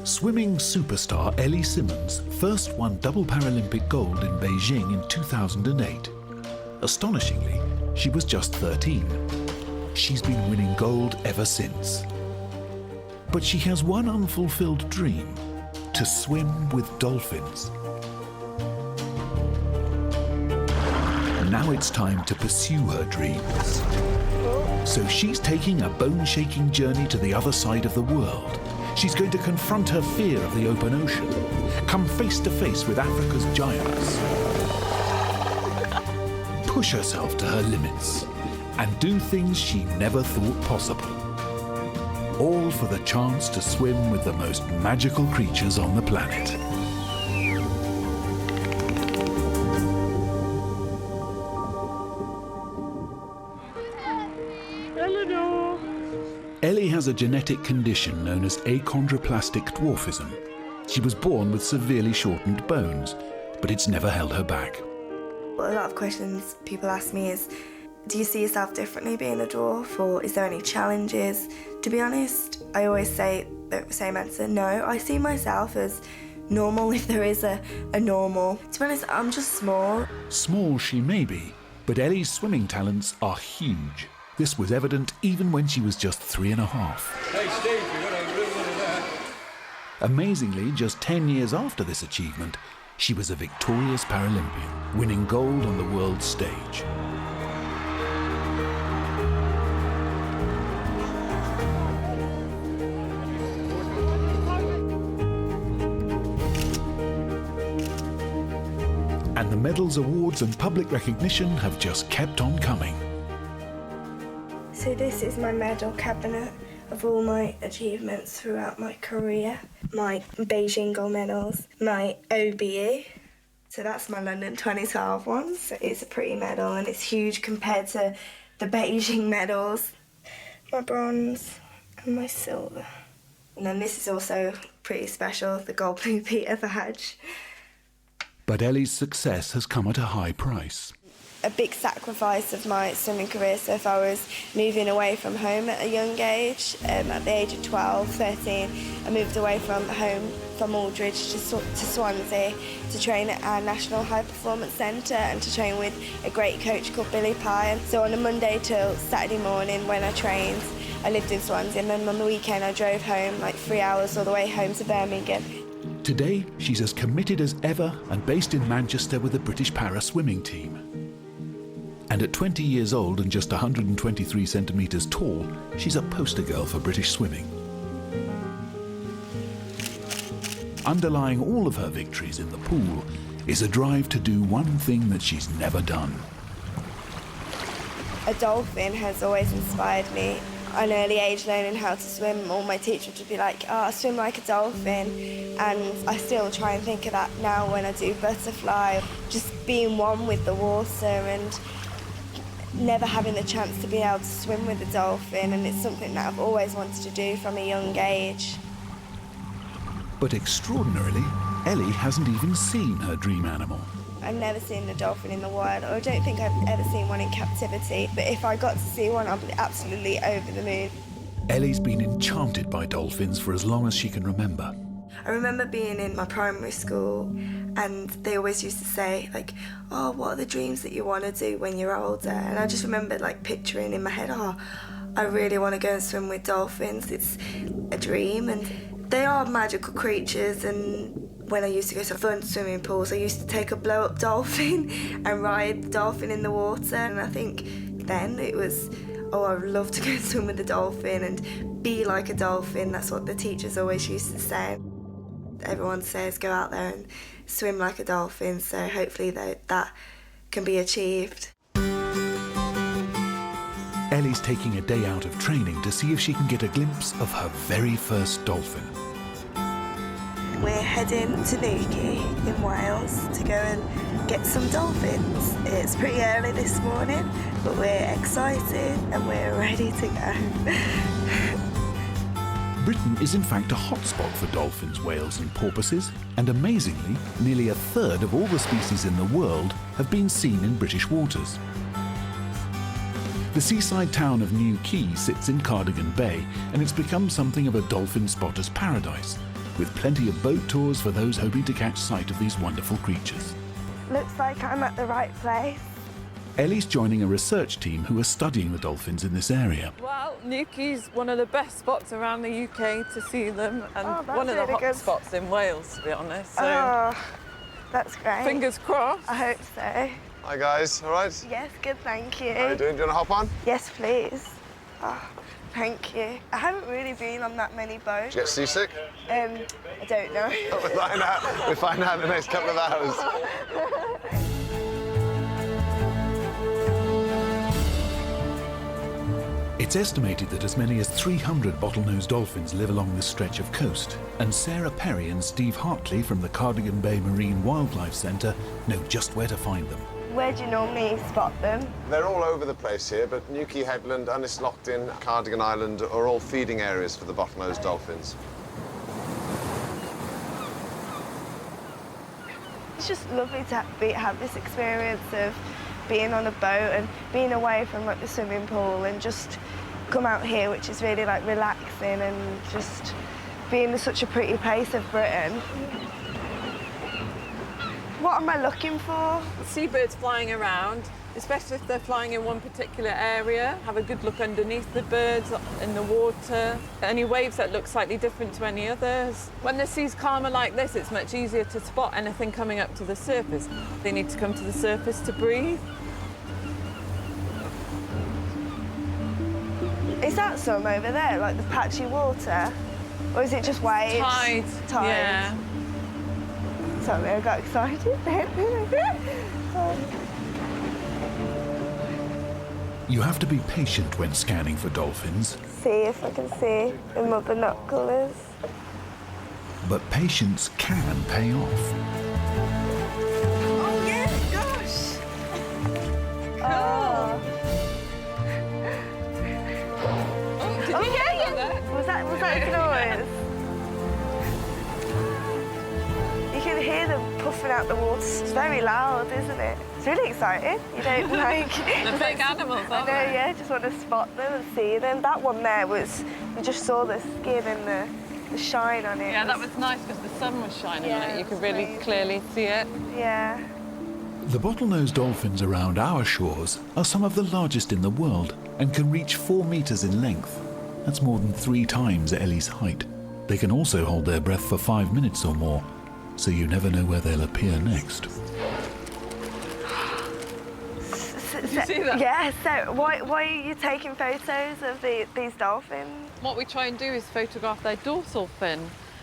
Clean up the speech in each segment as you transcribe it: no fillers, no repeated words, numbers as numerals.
Swimming superstar Ellie Simmonds first won double Paralympic gold in Beijing in 2008. Astonishingly, she was just 13. She's been winning gold ever since. But she has one unfulfilled dream: to swim with dolphins. Now it's time to pursue her dreams. So she's taking a bone-shaking journey to the other side of the world. She's going to confront her fear of the open ocean, come face to face with Africa's giants, push herself to her limits, and do things she never thought possible. All for the chance to swim with the most magical creatures on the planet. Ellie has a genetic condition known as achondroplastic dwarfism. She was born with severely shortened bones, but it's never held her back. A lot of questions people ask me is, do you see yourself differently being a dwarf, or is there any challenges? To be honest, I always say the same answer: no. I see myself as normal if there is a normal. To be honest, I'm just small. Small she may be, but Ellie's swimming talents are huge. This was evident even when she was just 3.5. Hey Steve, you've got a good one of that. Amazingly, just 10 years after this achievement, she was a victorious Paralympian, winning gold on the world stage. And the medals, awards and public recognition have just kept on coming. So this is my medal cabinet of all my achievements throughout my career. My Beijing gold medals, my OBE. So that's my London 2012 one. So it's a pretty medal and it's huge compared to the Beijing medals. My bronze and my silver. And then this is also pretty special, the gold Blue Peter badge. But Ellie's success has come at a high price. A big sacrifice of my swimming career. So if I was moving away from home at a young age, at the age of 12, 13, I moved away from home from Aldridge to Swansea to train at our National High Performance Centre and to train with a great coach called Billy Pye. So on a Monday till Saturday morning when I trained, I lived in Swansea, and then on the weekend I drove home like 3 hours all the way home to Birmingham. Today, she's as committed as ever and based in Manchester with the British para swimming team. And at 20 years old and just 123 centimetres tall, she's a poster girl for British swimming. Underlying all of her victories in the pool is a drive to do one thing that she's never done. A dolphin has always inspired me. At an early age, learning how to swim, all my teachers would be like, oh, I swim like a dolphin. And I still try and think of that now when I do butterfly. Just being one with the water and never having the chance to be able to swim with a dolphin, and it's something that I've always wanted to do from a young age. But extraordinarily, Ellie hasn't even seen her dream animal. I've never seen a dolphin in the wild, or I don't think I've ever seen one in captivity, but if I got to see one, I'd be absolutely over the moon. Ellie's been enchanted by dolphins for as long as she can remember. I remember being in my primary school and they always used to say, like, oh, what are the dreams that you want to do when you're older? And I just remember, like, picturing in my head, oh, I really want to go and swim with dolphins. It's a dream, and they are magical creatures. And when I used to go to fun swimming pools, I used to take a blow-up dolphin and ride the dolphin in the water. And I think then it was, oh, I would love to go and swim with a dolphin and be like a dolphin. That's what the teachers always used to say. Everyone says go out there and swim like a dolphin, so hopefully that can be achieved. Ellie's taking a day out of training to see if she can get a glimpse of her very first dolphin. We're heading to Newquay in Wales to go and get some dolphins. It's pretty early this morning, but we're excited and we're ready to go. Britain is in fact a hotspot for dolphins, whales and porpoises, and amazingly, nearly a third of all the species in the world have been seen in British waters. The seaside town of Newquay sits in Cardigan Bay, and it's become something of a dolphin spotter's paradise. with plenty of boat tours for those hoping to catch sight of these wonderful creatures. Looks like I'm at the right place. Ellie's joining a research team who are studying the dolphins in this area. Well, Newquay's one of the best spots around the UK to see them, and one of the hot spots in Wales, to be honest. So that's great. Fingers crossed. I hope so. Hi guys, all right? Yes, good, thank you. How are you doing? Do you want to hop on? Yes, please. Oh, thank you. I haven't really been on that many boats. Did you get seasick? I don't know. We'll find out in the next couple of hours. It's estimated that as many as 300 bottlenose dolphins live along this stretch of coast, and Sarah Perry and Steve Hartley from the Cardigan Bay Marine Wildlife Centre know just where to find them. Where do you normally spot them? They're all over the place here, but Newquay Headland, Lockton, Cardigan Island are all feeding areas for the bottlenose dolphins. It's just lovely to have this experience of being on a boat and being away from like the swimming pool and just come out here, which is really like relaxing and just being in such a pretty place of Britain. What am I looking for? Seabirds flying around, especially if they're flying in one particular area. Have a good look underneath the birds, in the water. Any waves that look slightly different to any others. When the sea's calmer like this, it's much easier to spot anything coming up to the surface. They need to come to the surface to breathe. Is that some over there, like the patchy water? Or is it just waves? Tide. Tide. Yeah. Sorry, I got excited then. You have to be patient when scanning for dolphins, See if I can see the mother binoculars. but patience can pay off. Oh yeah, gosh! Oh. Did you hear that? Was that a noise? You can hear them puffing out the water. It's very loud, isn't it? It's really exciting. You don't like... The big animals, I aren't know, they? yeah, just want to spot them and see them. That one there was... You just saw the skin and the shine on it. Yeah, that was nice because the sun was shining on Yeah, it. You it could was really amazing. clearly see it. Yeah. The bottlenose dolphins around our shores are some of the largest in the world and can reach 4 meters in length. That's more than 3 times Ellie's height. They can also hold their breath for 5 minutes or more, so you never know where they'll appear next. Did you see that? Yeah, so why are you taking photos of these dolphins? What we try and do is photograph their dorsal fin.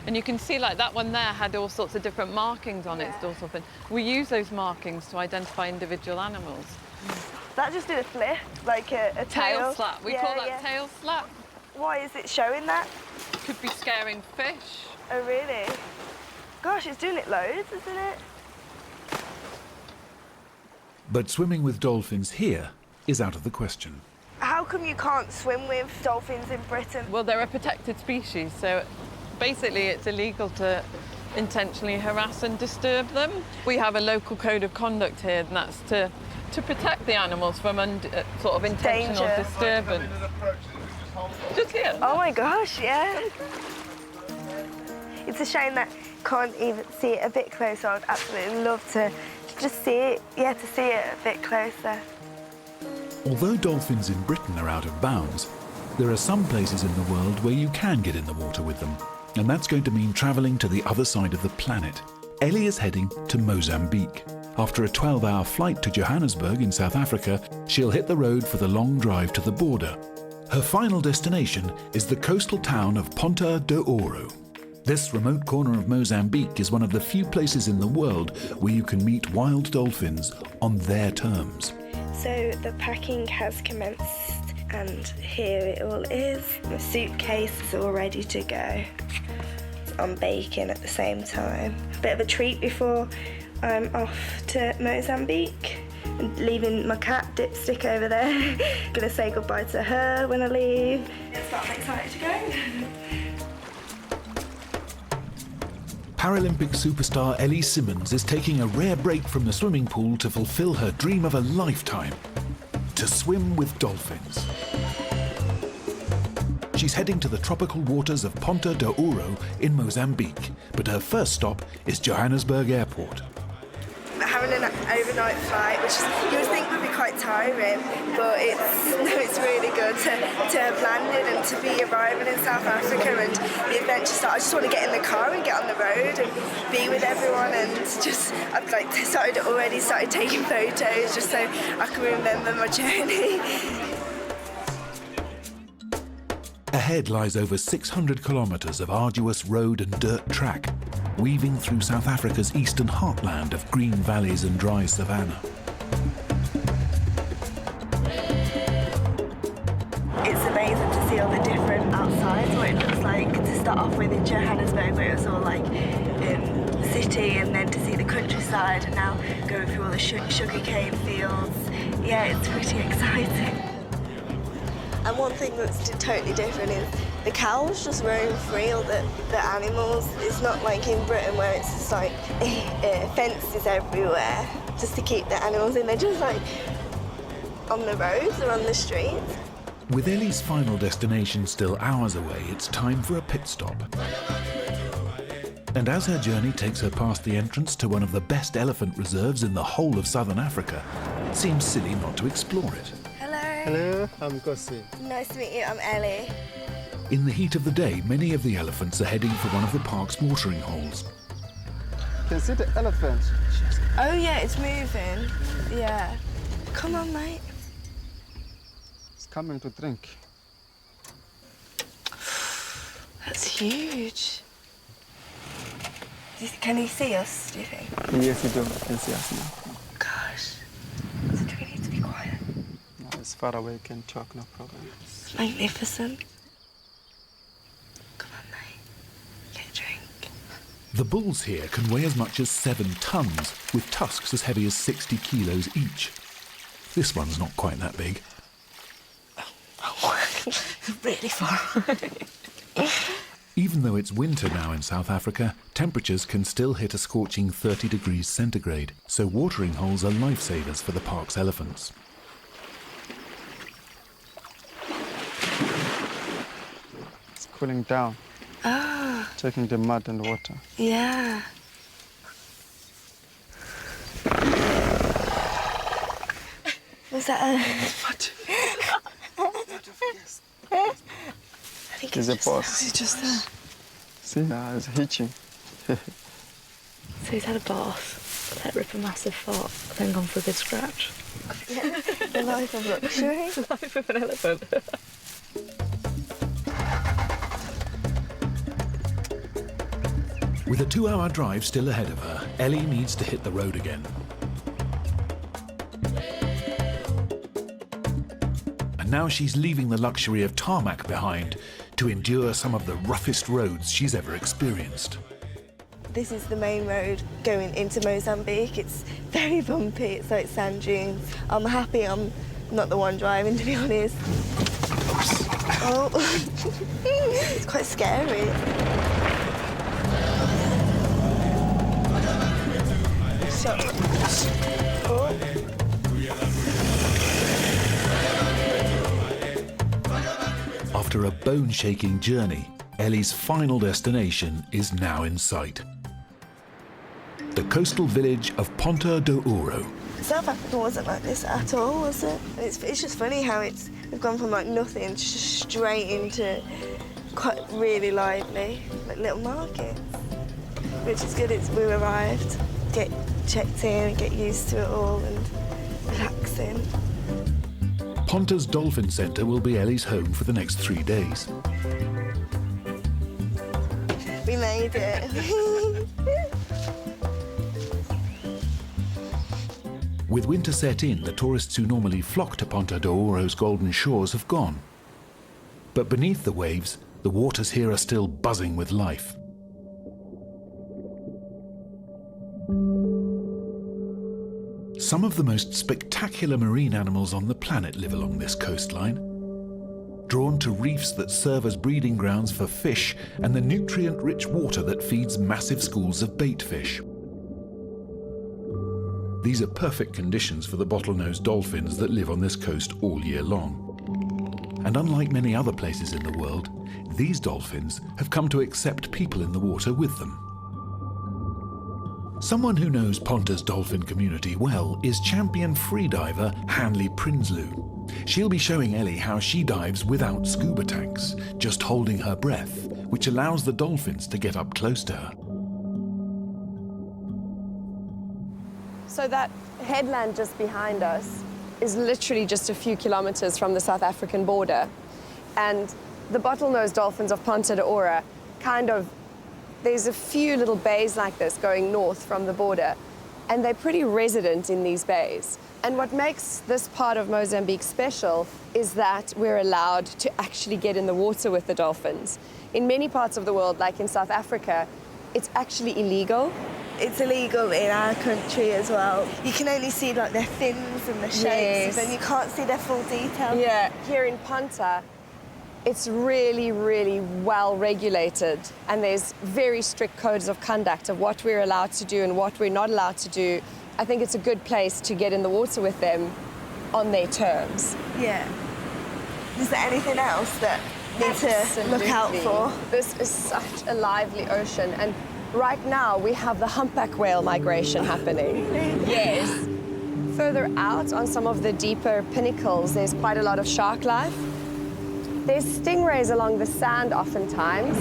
And you can see like that one there had all sorts of different markings on its dorsal fin. We use those markings to identify individual animals. That just did a flip, like a Tail slap. We call that yeah. tail slap. Why is it showing that? Could be scaring fish. Oh, really? Gosh, it's doing it loads, isn't it? But swimming with dolphins here is out of the question. How come you can't swim with dolphins in Britain? Well, they're a protected species, so basically it's illegal to intentionally harass and disturb them. We have a local code of conduct here, and that's to protect the animals from sort of intentional Danger. disturbance. Just here. Oh my gosh, yeah. It's a shame that can't even see it a bit closer. I'd absolutely love to just see it, to see it a bit closer. Although dolphins in Britain are out of bounds, there are some places in the world where you can get in the water with them, and that's going to mean travelling to the other side of the planet. Ellie is heading to Mozambique. After a 12-hour flight to Johannesburg in South Africa, she'll hit the road for the long drive to the border. Her final destination is the coastal town of Ponta de Ouro. This remote corner of Mozambique is one of the few places in the world where you can meet wild dolphins on their terms. So the packing has commenced, and here it all is. The suitcase is all ready to go. I'm baking at the same time. A bit of a treat before I'm off to Mozambique. I'm leaving my cat Dipstick over there. Gonna say goodbye to her when I leave. Yes, I'm excited to go. Paralympic superstar Ellie Simmonds is taking a rare break from the swimming pool to fulfill her dream of a lifetime: to swim with dolphins. She's heading to the tropical waters of Ponta do Ouro in Mozambique, but her first stop is Johannesburg Airport. Having an overnight flight, which you would think would be quite tiring, but it's really good to have landed and to be arriving in South Africa and the adventure start. I just want to get in the car and get on the road and be with everyone, and just I've started taking photos just so I can remember my journey. Ahead lies over 600 kilometres of arduous road and dirt track, weaving through South Africa's eastern heartland of green valleys and dry savanna. It's amazing to see all the different outsides, what it looks like to start off with in Johannesburg, where it was all like city, and then to see the countryside, and now going through all the sugarcane fields. Yeah, it's pretty exciting. And one thing that's totally different is the cows just roam free, or the animals. It's not like in Britain where it's just like fences everywhere just to keep the animals in. They're just like on the roads or on the streets. With Ellie's final destination still hours away, it's time for a pit stop. And as her journey takes her past the entrance to one of the best elephant reserves in the whole of southern Africa, it seems silly not to explore it. Hello, I'm Kosi. Nice to meet you, I'm Ellie. In the heat of the day, many of the elephants are heading for one of the park's watering holes. You can see the elephant. Oh yeah, it's moving. Yeah. Come on, mate. It's coming to drink. That's huge. Can he see us, do you think? Yes, you do. You can see us now. Gosh. So do we need to be quiet? No, it's far away, you can talk, no problem. Magnificent. Come on, mate. Get a drink. The bulls here can weigh as much as 7 tons, with tusks as heavy as 60 kilos each. This one's not quite that big. Really far away. Even though it's winter now in South Africa, temperatures can still hit a scorching 30 degrees centigrade, so watering holes are lifesavers for the park's elephants. It's cooling down. Ah. Taking the mud and water. Yeah. Was that What? I think It's a boss. He's just there. See, now it's hitching. So he's had a bath, let rip a massive fart, then gone for a good scratch. The life of luxury. The life of an elephant. With a 2-hour drive still ahead of her, Ellie needs to hit the road again. And now she's leaving the luxury of tarmac behind to endure some of the roughest roads she's ever experienced. This is the main road going into Mozambique. It's very bumpy, it's like sand dunes. I'm happy I'm not the one driving, to be honest. Oh, it's quite scary. Oh. After a bone-shaking journey, Ellie's final destination is now in sight. The coastal village of Ponta do Ouro. South Africa wasn't like this at all, was it? It's just funny how we've gone from like nothing just straight into quite really lively, like little markets. Which is good, we arrived, get checked in, get used to it all and relaxing. Ponta's Dolphin Centre will be Ellie's home for the next 3 days. We made it. With winter set in, the tourists who normally flock to Ponta do Ouro's golden shores have gone. But beneath the waves, the waters here are still buzzing with life. Some of the most spectacular marine animals on the planet live along this coastline, drawn to reefs that serve as breeding grounds for fish and the nutrient-rich water that feeds massive schools of bait fish. These are perfect conditions for the bottlenose dolphins that live on this coast all year long. And unlike many other places in the world, these dolphins have come to accept people in the water with them. Someone who knows Ponta's dolphin community well is champion freediver Hanley Prinsloo. She'll be showing Ellie how she dives without scuba tanks, just holding her breath, which allows the dolphins to get up close to her. So that headland just behind us is literally just a few kilometers from the South African border. And the bottlenose dolphins of Ponta de Ora there's a few little bays like this going north from the border, and they're pretty resident in these bays. And what makes this part of Mozambique special is that we're allowed to actually get in the water with the dolphins. In many parts of the world, like in South Africa, it's actually illegal. It's illegal in our country as well. You can only see like their fins and the shapes, Yes. and you can't see their full detail. Yeah, here in Ponta, it's really, really well regulated, and there's very strict codes of conduct of what we're allowed to do and what we're not allowed to do. I think it's a good place to get in the water with them on their terms. Yeah. Is there anything else that you need to look out for? This is such a lively ocean, and right now we have the humpback whale migration happening. Yes. Further out on some of the deeper pinnacles, there's quite a lot of shark life. There's stingrays along the sand oftentimes.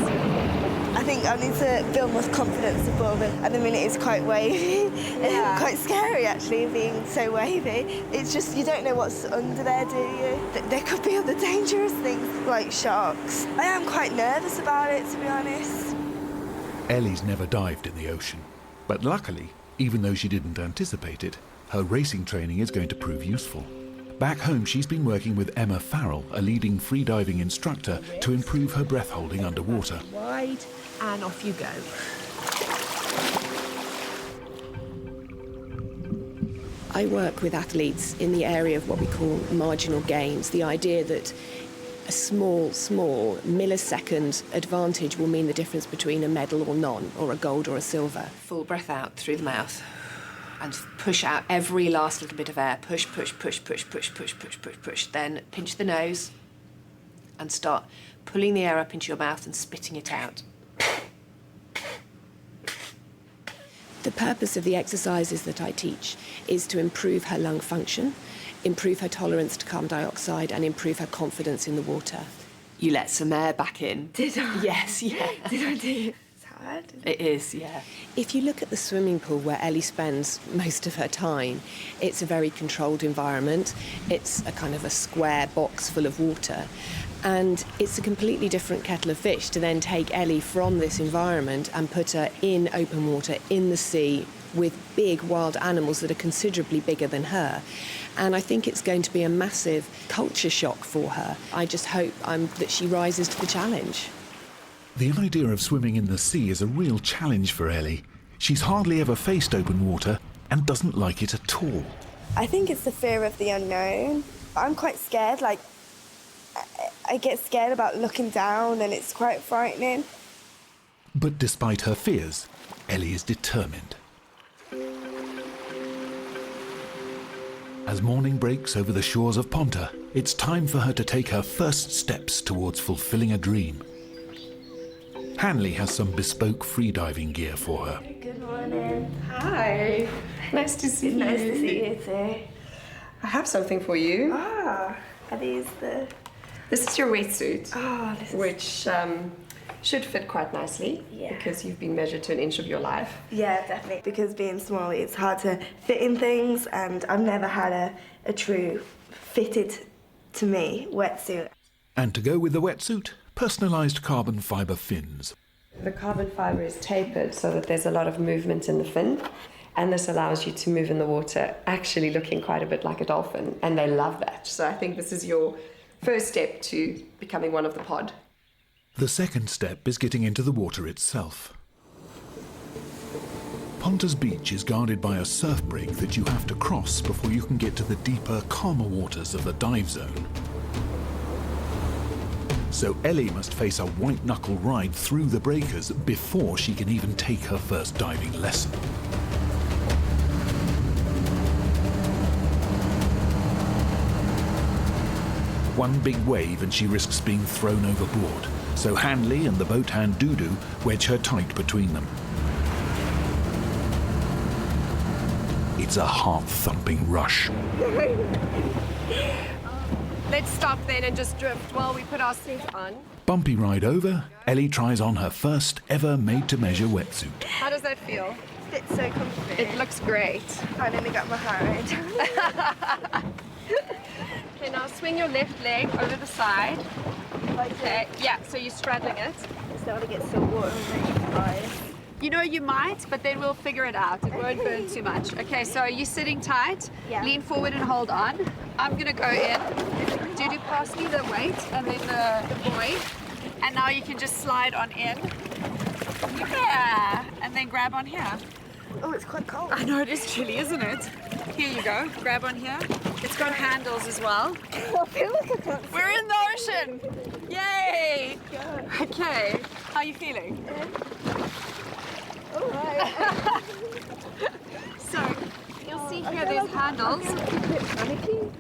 I think I need to build more confidence above it. At the minute it's quite wavy. Yeah. Quite scary actually, being so wavy. It's just, you don't know what's under there, do you? There could be other dangerous things like sharks. I am quite nervous about it, to be honest. Ellie's never dived in the ocean, but luckily, even though she didn't anticipate it, her racing training is going to prove useful. Back home, she's been working with Emma Farrell, a leading freediving instructor, to improve her breath holding underwater. Wide, and off you go. I work with athletes in the area of what we call marginal gains, the idea that a small millisecond advantage will mean the difference between a medal or none, or a gold or a silver. Full breath out through the mouth. And push out every last little bit of air. Push, push, push, push, push, push, push, push, push. Then pinch the nose and start pulling the air up into your mouth and spitting it out. The purpose of the exercises that I teach is to improve her lung function, improve her tolerance to carbon dioxide, and improve her confidence in the water. You let some air back in. Did I? Yes, yeah. Did I do it? Hard. It is, yeah. If you look at the swimming pool where Ellie spends most of her time, it's a very controlled environment. It's a kind of a square box full of water. And it's a completely different kettle of fish to then take Ellie from this environment and put her in open water, in the sea, with big wild animals that are considerably bigger than her. And I think it's going to be a massive culture shock for her. I just hope that she rises to the challenge. The idea of swimming in the sea is a real challenge for Ellie. She's hardly ever faced open water and doesn't like it at all. I think it's the fear of the unknown. I'm quite scared, like, I get scared about looking down, and it's quite frightening. But despite her fears, Ellie is determined. As morning breaks over the shores of Ponta, it's time for her to take her first steps towards fulfilling a dream. Hanley has some bespoke freediving gear for her. Good morning. Hi, nice to see you. Nice to see you too. I have something for you. Ah, are these the... This is your wetsuit, Oh, this is... which should fit quite nicely Yeah. because you've been measured to an inch of your life. Yeah, definitely. Because being small, it's hard to fit in things, and I've never had a true fitted to me wetsuit. And to go with the wetsuit, personalised carbon fibre fins. The carbon fibre is tapered so that there's a lot of movement in the fin, and this allows you to move in the water, actually looking quite a bit like a dolphin, and they love that. So I think this is your first step to becoming one of the pod. The second step is getting into the water itself. Ponta's beach is guarded by a surf break that you have to cross before you can get to the deeper, calmer waters of the dive zone. So Ellie must face a white-knuckle ride through the breakers before she can even take her first diving lesson. One big wave and she risks being thrown overboard. So Hanley and the boat hand Dudu wedge her tight between them. It's a heart-thumping rush. Let's stop then and just drift while we put our suit on. Bumpy ride over, Ellie tries on her first ever made-to-measure wetsuit. How does that feel? It's so comfy. It looks great. I nearly got my heart. Okay, now swing your left leg over the side. Okay, yeah, so you're straddling it. It's not to get so warm and then fries. You know, you might, but then we'll figure it out. It won't burn too much. Okay, so are you sitting tight? Yeah. Lean forward and hold on. I'm gonna go in. Dudu, pass me the weight and then the buoy. And now you can just slide on in. Yeah, and then grab on here. Oh, it's quite cold. I know, it is chilly, isn't it? Here you go, grab on here. It's got handles as well. I feel like I can't. We're in the ocean! Yay! Okay, how are you feeling? All right. So, you'll see here there's handles.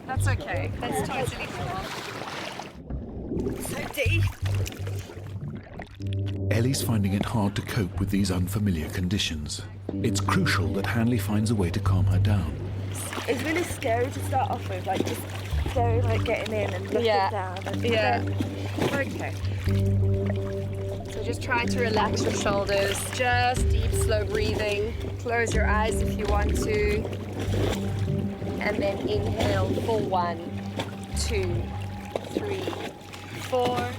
That's okay, that's totally cool. So deep. Ellie's finding it hard to cope with these unfamiliar conditions. It's crucial that Hanley finds a way to calm her down. It's really scary to start off with, like just scary, like getting in and looking down. And Okay. So just try to relax your shoulders. Just deep, slow breathing. Close your eyes if you want to. And then inhale for 1, 2, 3, 4.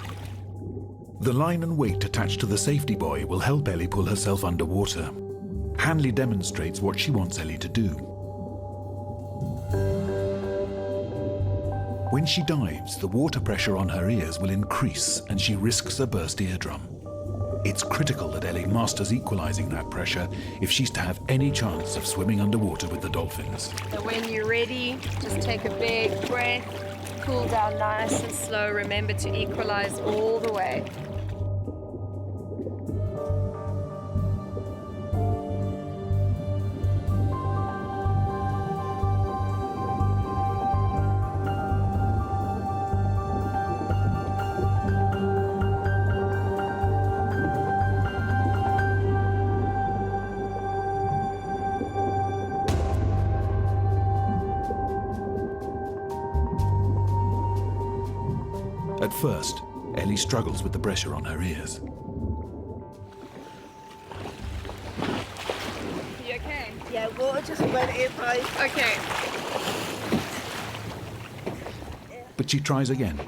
The line and weight attached to the safety buoy will help Ellie pull herself underwater. Hanley demonstrates what she wants Ellie to do. When she dives, the water pressure on her ears will increase and she risks a burst eardrum. It's critical that Ellie masters equalizing that pressure if she's to have any chance of swimming underwater with the dolphins. So when you're ready, just take a big breath, cool down nice and slow. Remember to equalize all the way. At first, Ellie struggles with the pressure on her ears. You okay? Yeah, water just went in my. Okay. But she tries again.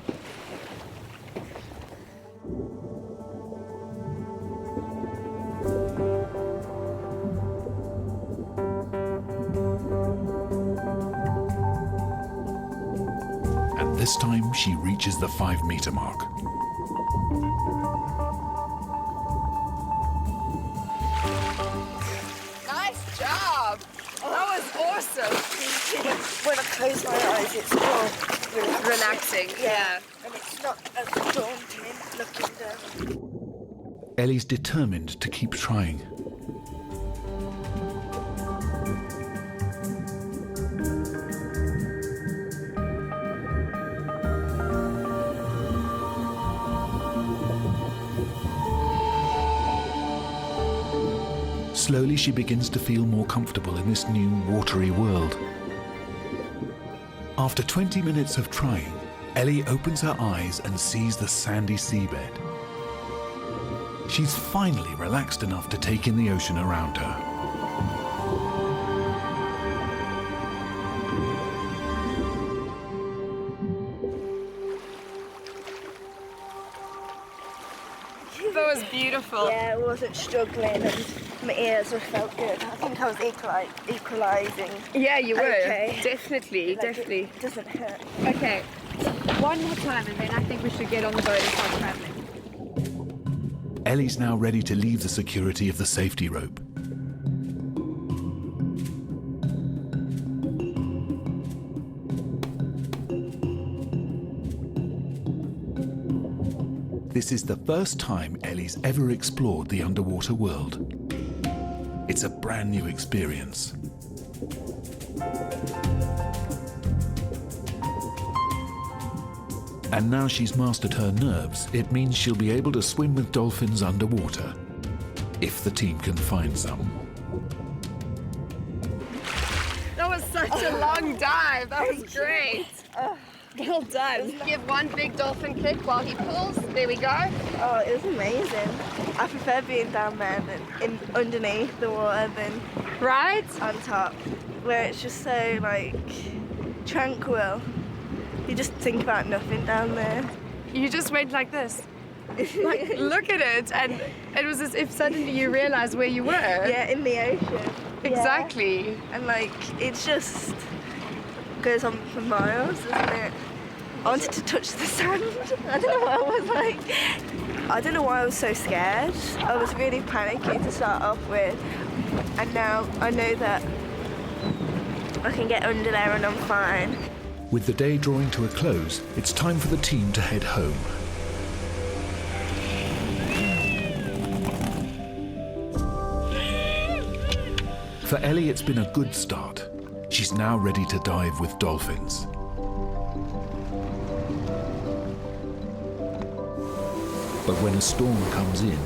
This time, she reaches the 5-meter mark. Nice job! That was awesome! When I close my eyes, it's more Relaxing, yeah. And it's not as daunting looking down. Ellie's determined to keep trying. Slowly, she begins to feel more comfortable in this new watery world. After 20 minutes of trying, Ellie opens her eyes and sees the sandy seabed. She's finally relaxed enough to take in the ocean around her. That was beautiful. Yeah, I wasn't struggling and my ears were felt good. I think I was equalising. Yeah, you were. Okay. Definitely, Like, definitely. It doesn't hurt. Okay, one more time and then I think we should get on the boat and start traveling. Ellie's now ready to leave the security of the safety rope. This is the first time Ellie's ever explored the underwater world. It's a brand new experience. And now she's mastered her nerves, it means she'll be able to swim with dolphins underwater, if the team can find some. That was such a long dive. That was great. Well done. Give one big dolphin kick while he pulls. There we go. Oh, it was amazing. I prefer being down there than underneath the water than on top, where it's just so like tranquil. You just think about nothing down there. You just went like this. Like, look at it. And it was as if suddenly you realized where you were. Yeah, in the ocean. Exactly. Yeah. And like, it just goes on for miles, doesn't it? I wanted to touch the sand. I don't know what I was like. I don't know why I was so scared. I was really panicky to start off with. And now I know that I can get under there and I'm fine. With the day drawing to a close, it's time for the team to head home. For Ellie, it's been a good start. She's now ready to dive with dolphins. But when a storm comes in,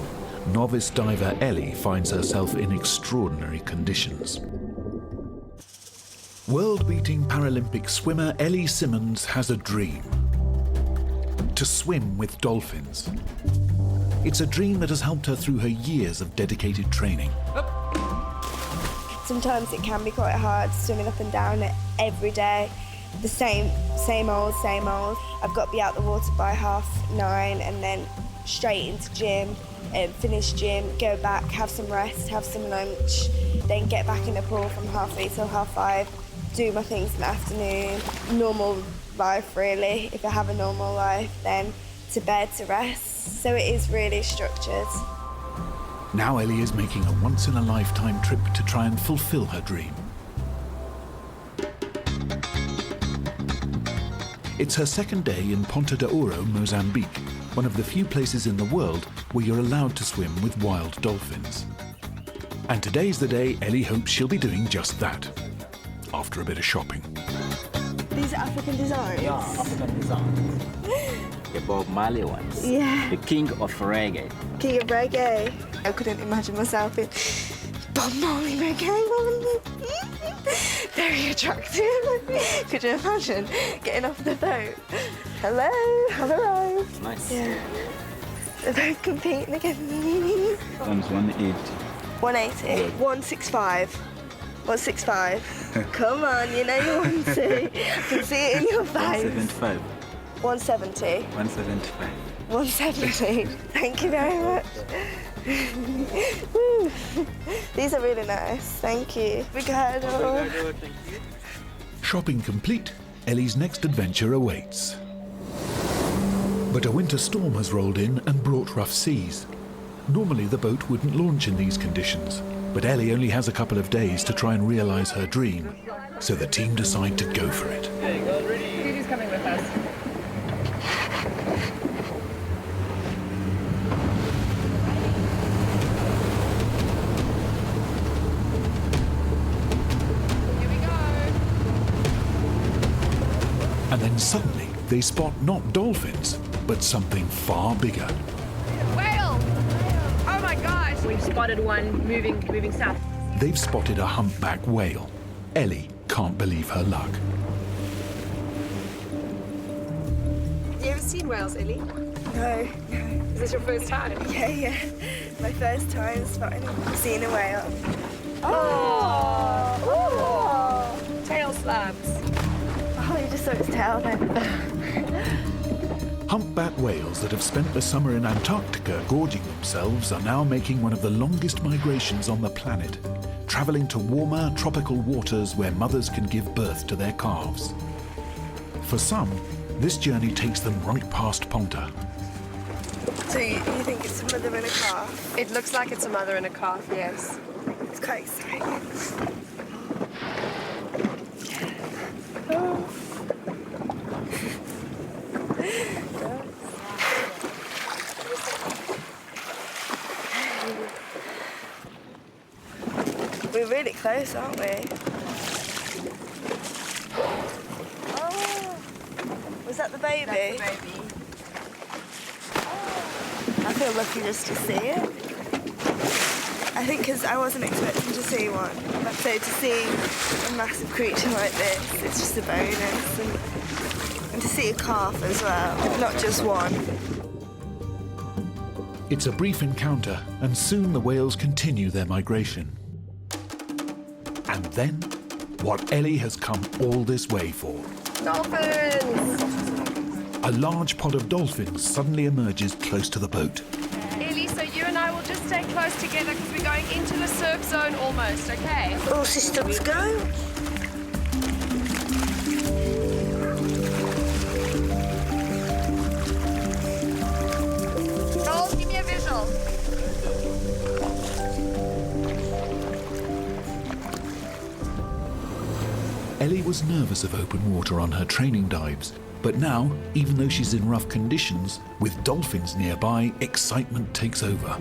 novice diver Ellie finds herself in extraordinary conditions. World-beating Paralympic swimmer Ellie Simmonds has a dream: to swim with dolphins. It's a dream that has helped her through her years of dedicated training. Sometimes it can be quite hard swimming up and down it every day. The same old. I've got to be out the water by 9:30 and then straight into gym, finish gym, go back, have some rest, have some lunch, then get back in the pool from 3:30 till 5:30, do my things in the afternoon. Normal life really. If I have a normal life, then to bed to rest. So it is really structured. Now Ellie is making a once-in-a-lifetime trip to try and fulfill her dream. It's her second day in Ponta, Mozambique, one of the few places in the world where you're allowed to swim with wild dolphins. And today's the day Ellie hopes she'll be doing just that, after a bit of shopping. These are African designs? Yeah, African designs. The Bob Marley ones. Yeah. The king of reggae. King of reggae. I couldn't imagine myself in Bob Marley reggae. Very attractive. Could you imagine getting off the boat? Hello, I've arrived. Nice. Yeah. They're both competing against me. One's 180. 180. 165. 165. Come on, you know you want to. I can see it in your face. 175. 170. 175. 170. Thank you very much. Woo. These are really nice. Thank you. Ricardo. Thank you. Shopping complete, Ellie's next adventure awaits. But a winter storm has rolled in and brought rough seas. Normally the boat wouldn't launch in these conditions, but Ellie only has a couple of days to try and realise her dream, so the team decide to go for it. Who's coming with us? And then suddenly they spot not dolphins, but something far bigger. Whale! Oh my gosh! We've spotted one moving south. They've spotted a humpback whale. Ellie can't believe her luck. You ever seen whales, Ellie? No. Is this your first time? Yeah. My first time seeing a whale. Oh! Tail slabs. Oh, you just saw its tail then. Humpback whales that have spent the summer in Antarctica gorging themselves are now making one of the longest migrations on the planet, travelling to warmer tropical waters where mothers can give birth to their calves. For some, this journey takes them right past Ponta. So you think it's a mother and a calf? It looks like it's a mother and a calf, yes. It's quite exciting. We're really close, aren't we? Oh, Was that the baby? That's the baby. I feel lucky just to see it. I think because I wasn't expecting to see one. So to see a massive creature like this, it's just a bonus. And to see a calf as well, not just one. It's a brief encounter, and soon the whales continue their migration. And then, what Ellie has come all this way for. Dolphins! A large pod of dolphins suddenly emerges close to the boat. Ellie, so you and I will just stay close together because we're going into the surf zone almost, okay? All systems go. Joel, give me a visual. Ellie was nervous of open water on her training dives, but now, even though she's in rough conditions, with dolphins nearby, excitement takes over.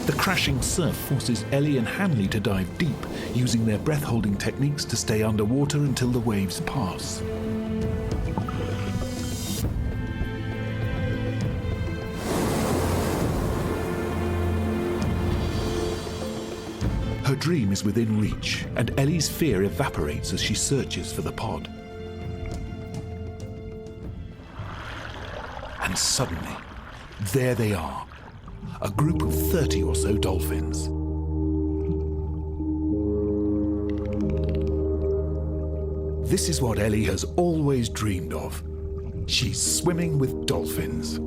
The crashing surf forces Ellie and Hanley to dive deep, using their breath-holding techniques to stay underwater until the waves pass. Her dream is within reach, and Ellie's fear evaporates as she searches for the pod. And suddenly, there they are, a group of 30 or so dolphins. This is what Ellie has always dreamed of. She's swimming with dolphins.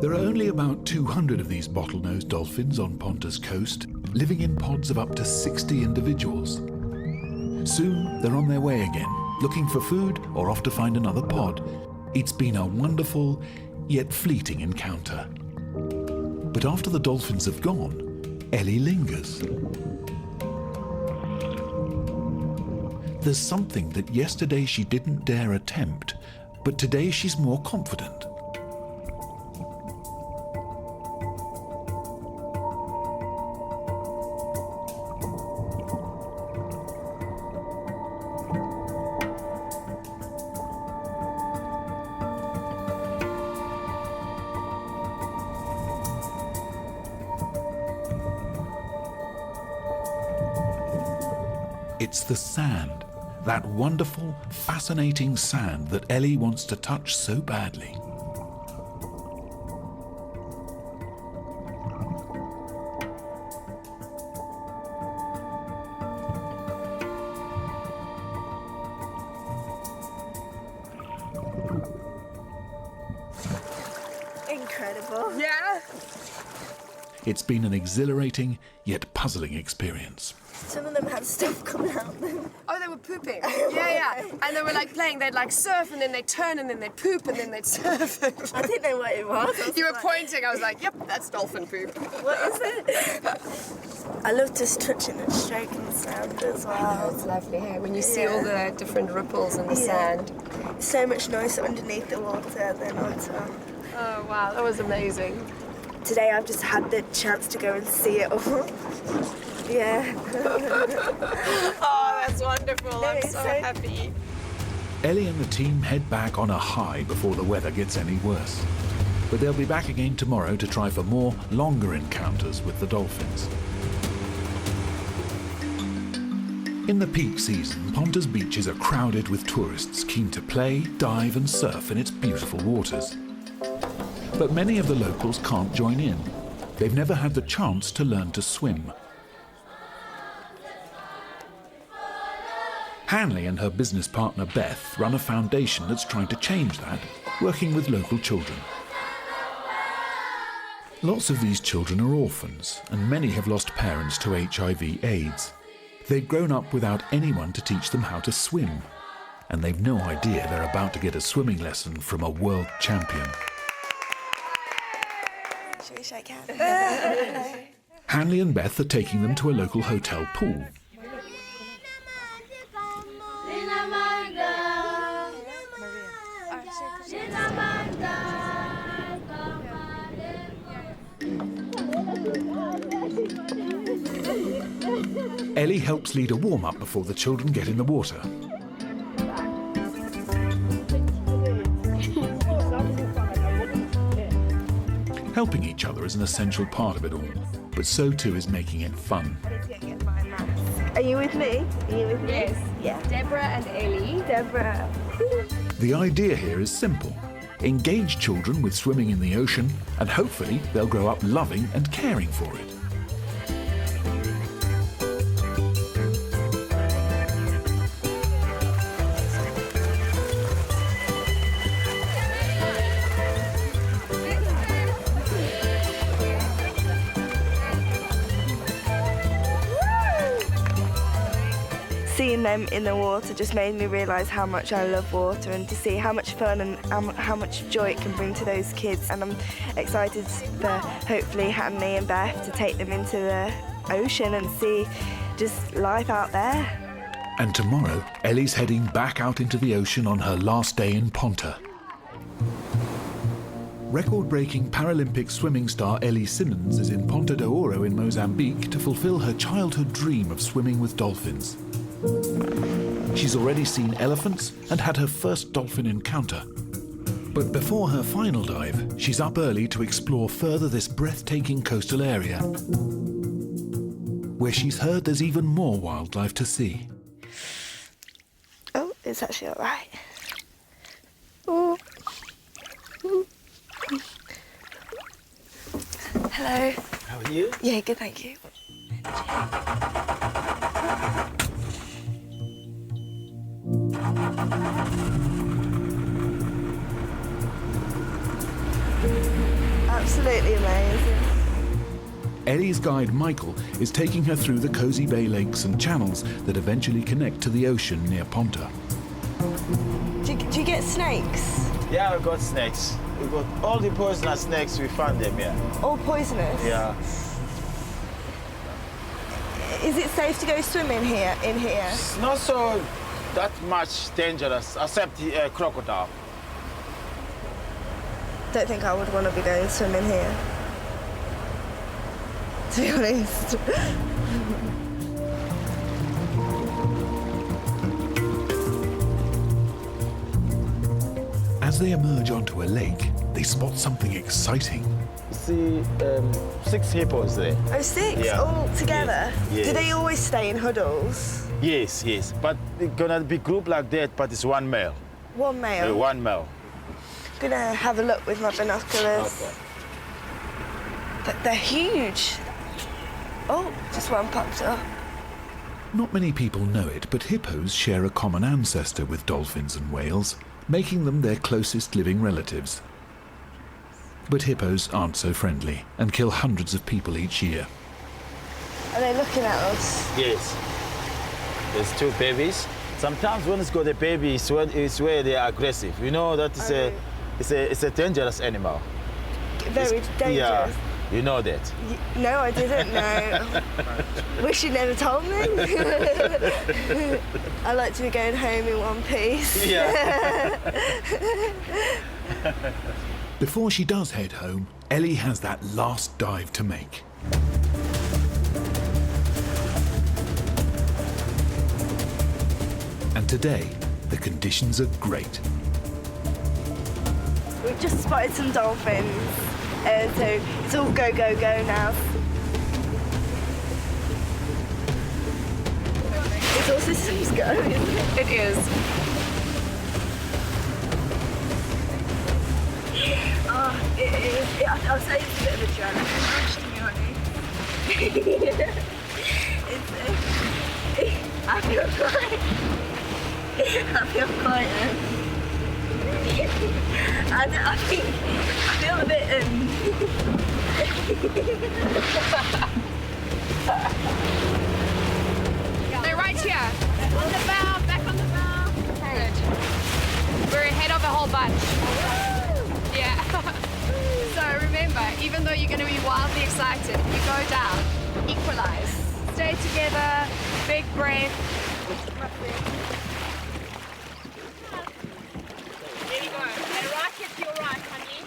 There are only about 200 of these bottlenose dolphins on Ponta's coast, living in pods of up to 60 individuals. Soon, they're on their way again, looking for food or off to find another pod. It's been a wonderful, yet fleeting encounter. But after the dolphins have gone, Ellie lingers. There's something that yesterday she didn't dare attempt, but today she's more confident. It's the sand, that wonderful, fascinating sand that Ellie wants to touch so badly. Incredible. Yeah? It's been an exhilarating, yet puzzling experience. Some of them had stuff coming out. Oh, they were pooping. Yeah. And they were like playing. They'd like surf and then they'd turn and then they'd poop and then they'd surf. I didn't know what it was. You were pointing. I was like, yep, that's dolphin poop. What is it? I love just touching and stroking the sand as well. Oh, it's lovely here when you see all the different ripples in the sand. So much nicer underneath the water than on top. Oh, wow, that was amazing. Today I've just had the chance to go and see it all. Yeah. Oh, that's wonderful. I'm so happy. Ellie and the team head back on a high before the weather gets any worse. But they'll be back again tomorrow to try for more, longer encounters with the dolphins. In the peak season, Ponta's beaches are crowded with tourists keen to play, dive and surf in its beautiful waters. But many of the locals can't join in. They've never had the chance to learn to swim. Hanley and her business partner Beth run a foundation that's trying to change that, working with local children. Lots of these children are orphans, and many have lost parents to HIV/AIDS. They've grown up without anyone to teach them how to swim, and they've no idea they're about to get a swimming lesson from a world champion. wish I can. Hanley and Beth are taking them to a local hotel pool. Ellie helps lead a warm-up before the children get in the water. Helping each other is an essential part of it all, but so too is making it fun. Are you with me? Are you with me? Yes. Yeah. Deborah and Ellie. Deborah. The idea here is simple. Engage children with swimming in the ocean, and hopefully they'll grow up loving and caring for it. Seeing them in the water just made me realise how much I love water, and to see how much fun and how much joy it can bring to those kids. And I'm excited for hopefully Hanley and Beth to take them into the ocean and see just life out there. And tomorrow, Ellie's heading back out into the ocean on her last day in Ponta. Record-breaking Paralympic swimming star Ellie Simmonds is in Ponta de Oro in Mozambique to fulfill her childhood dream of swimming with dolphins. She's already seen elephants and had her first dolphin encounter. But before her final dive, she's up early to explore further this breathtaking coastal area, where she's heard there's even more wildlife to see. Oh, it's actually all right. Oh. Hello. How are you? Yeah, good, thank you. Absolutely amazing. Ellie's guide Michael is taking her through the cozy bay lakes and channels that eventually connect to the ocean near Ponta. Do you get snakes? Yeah, we got snakes. We got all the poisonous snakes, we found them here. All poisonous? Yeah. Is it safe to go swimming here? It's not so that much dangerous, except the crocodile. Don't think I would want to be going swimming here, to be honest. As they emerge onto a lake, they spot something exciting. See 6 hippos there. Oh, 6? Yeah. All together? Yes. Do they always stay in huddles? Yes, yes. But it's gonna be group like that, but it's one male. One male? One male. Gonna have a look with my binoculars. Okay. They're huge. Oh, just one popped up. Not many people know it, but hippos share a common ancestor with dolphins and whales, making them their closest living relatives. But hippos aren't so friendly and kill hundreds of people each year. Are they looking at us? Yes. There's 2 babies. Sometimes when it's got a baby, it's where they are aggressive. You know that it's a dangerous animal. Very dangerous. Yeah, you know that. No, I didn't know. Wish you never told me. I like to be going home in one piece. Yeah. Before she does head home, Ellie has that last dive to make. And today, the conditions are great. We've just spotted some dolphins, so it's all go, go, go now. It's all systems go, isn't it? It is. Oh, it is. I'll say it's a bit of a challenge, to be honest. I feel quite... I feel a bit They're right here. On the bow, back on the bow. Good. We're ahead of a whole bunch. Yeah. So remember, Even though you're going to be wildly excited, you go down, equalize. Stay together, big breath. There you go. And right hip to your right, honey.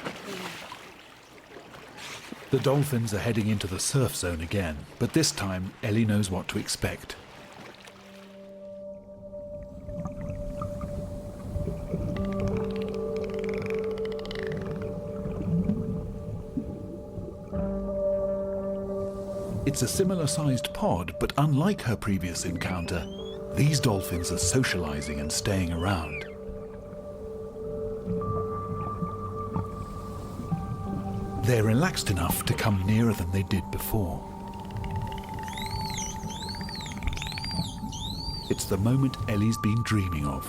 The dolphins are heading into the surf zone again, but this time Ellie knows what to expect. It's a similar-sized pod, but unlike her previous encounter, these dolphins are socializing and staying around. They're relaxed enough to come nearer than they did before. It's the moment Ellie's been dreaming of.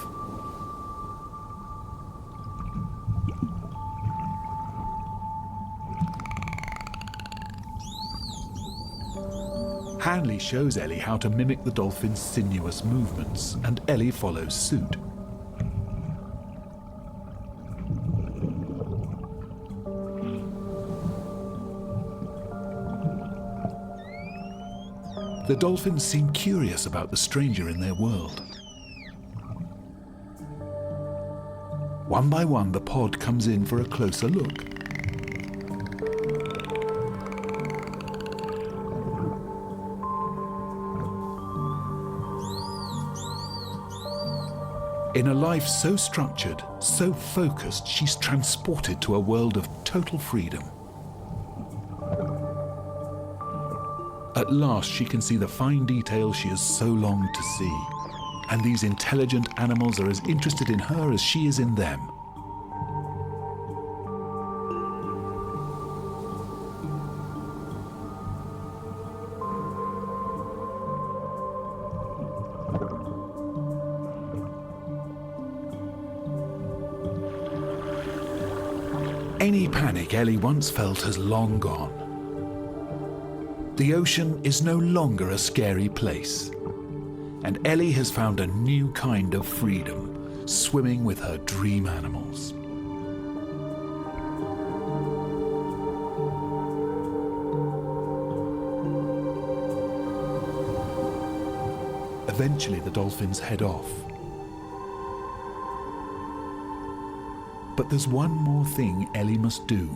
Hanley shows Ellie how to mimic the dolphin's sinuous movements, and Ellie follows suit. The dolphins seem curious about the stranger in their world. One by one, the pod comes in for a closer look. In a life so structured, so focused, she's transported to a world of total freedom. At last, she can see the fine details she has so longed to see. And these intelligent animals are as interested in her as she is in them. Any panic Ellie once felt has long gone. The ocean is no longer a scary place, and Ellie has found a new kind of freedom, swimming with her dream animals. Eventually, the dolphins head off. But there's one more thing Ellie must do.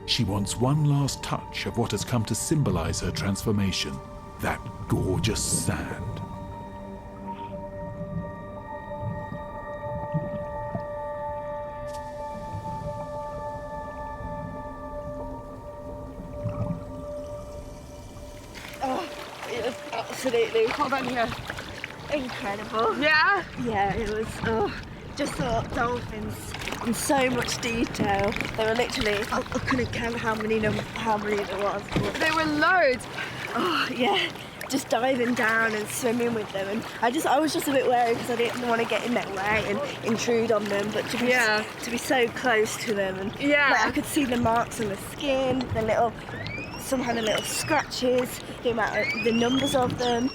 She wants one last touch of what has come to symbolize her transformation, that gorgeous sand. Oh, it was absolutely, hold on here, incredible. Yeah? Yeah, it was, just saw dolphins in so much detail. They were literally, I couldn't count how many there was. There were loads. Oh, yeah, just diving down and swimming with them. And I was just a bit wary because I didn't want to get in their way and intrude on them, but to be so close to them. And like, I could see the marks on the skin, some had little scratches, the numbers of them.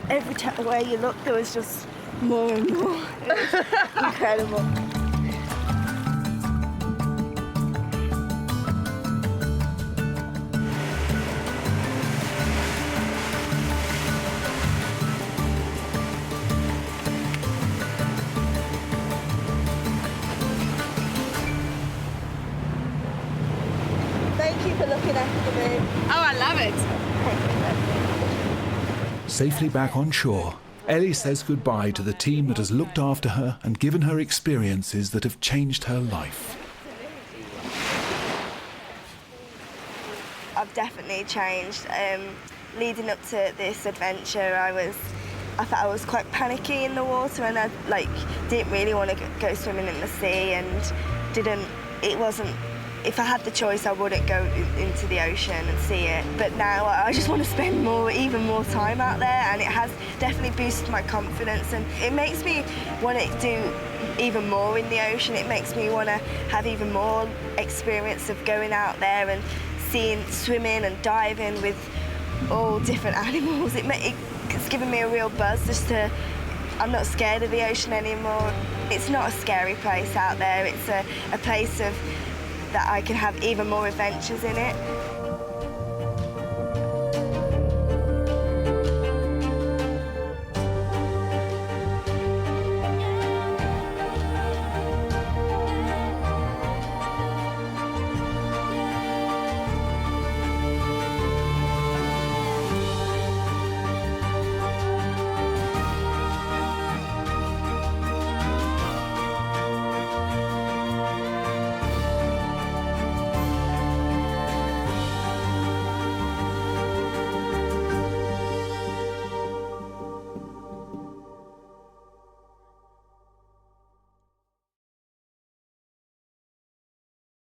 Every way you looked, there was just more and more. It was incredible. Thank you for looking after me. Oh, I love it. Safely back on shore, Ellie says goodbye to the team that has looked after her and given her experiences that have changed her life. I've definitely changed. Leading up to this adventure, I thought I was quite panicky in the water, and I didn't really want to go swimming in the sea, and if I had the choice, I wouldn't go into the ocean and see it. But now I just want to spend even more time out there, and it has definitely boosted my confidence, and it makes me want to do even more in the ocean. It makes me want to have even more experience of going out there and swimming and diving with all different animals. It's given me a real buzz. I'm not scared of the ocean anymore. It's not a scary place out there. It's a place of that I can have even more adventures in it.